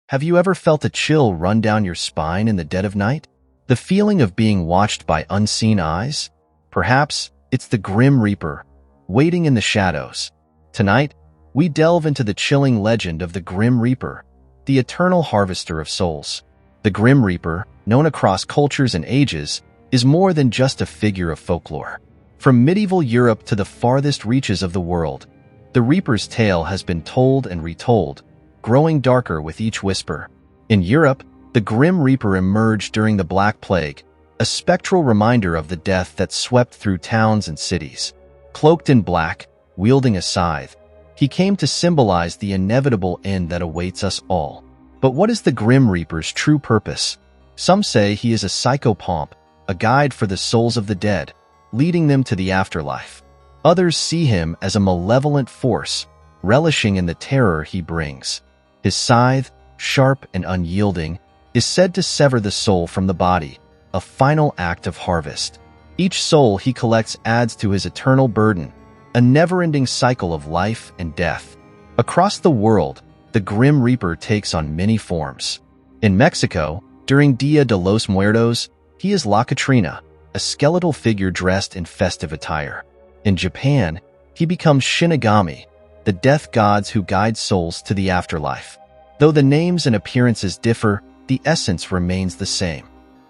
Have you ever felt a chill run down your spine in the dead of night? The feeling of being watched by unseen eyes? Perhaps it's the Grim Reaper, waiting in the shadows. Tonight, we delve into the chilling legend of the Grim Reaper, the eternal harvester of souls. The Grim Reaper, known across cultures and ages, is more than just a figure of folklore. From medieval Europe to the farthest reaches of the world, the Reaper's tale has been told and retold, growing darker with each whisper. In Europe, the Grim Reaper emerged during the Black Plague, a spectral reminder of the death that swept through towns and cities. Cloaked in black, wielding a scythe, he came to symbolize the inevitable end that awaits us all. But what is the Grim Reaper's true purpose? Some say he is a psychopomp, a guide for the souls of the dead, leading them to the afterlife. Others see him as a malevolent force, relishing in the terror he brings. His scythe, sharp and unyielding, is said to sever the soul from the body, a final act of harvest. Each soul he collects adds to his eternal burden, a never-ending cycle of life and death. Across the world, the Grim Reaper takes on many forms. In Mexico, during Dia de los Muertos, he is La Catrina, a skeletal figure dressed in festive attire. In Japan, he becomes Shinigami, the death gods who guide souls to the afterlife. Though the names and appearances differ, the essence remains the same.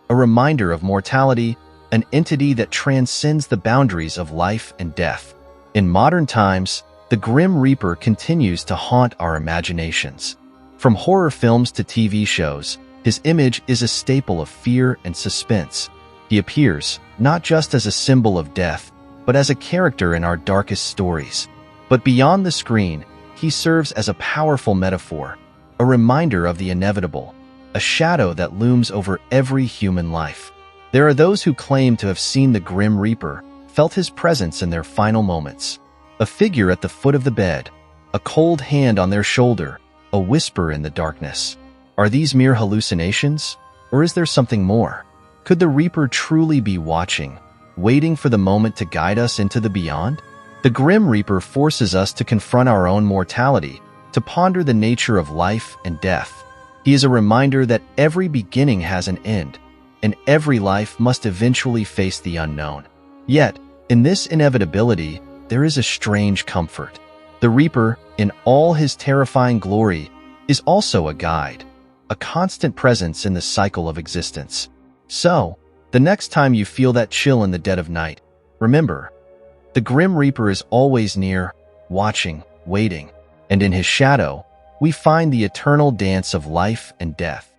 A reminder of mortality, an entity that transcends the boundaries of life and death. In modern times, the Grim Reaper continues to haunt our imaginations. From horror films to TV shows, his image is a staple of fear and suspense. He appears not just as a symbol of death, but as a character in our darkest stories. But beyond the screen, he serves as a powerful metaphor, a reminder of the inevitable, a shadow that looms over every human life. There are those who claim to have seen the Grim Reaper, felt his presence in their final moments. A figure at the foot of the bed, a cold hand on their shoulder, a whisper in the darkness. Are these mere hallucinations, or is there something more? Could the Reaper truly be watching, waiting for the moment to guide us into the beyond? The Grim Reaper forces us to confront our own mortality, to ponder the nature of life and death. He is a reminder that every beginning has an end, and every life must eventually face the unknown. Yet, in this inevitability, there is a strange comfort. The Reaper, in all his terrifying glory, is also a guide, a constant presence in the cycle of existence. So, the next time you feel that chill in the dead of night, remember, the Grim Reaper is always near, watching, waiting, and in his shadow, we find the eternal dance of life and death.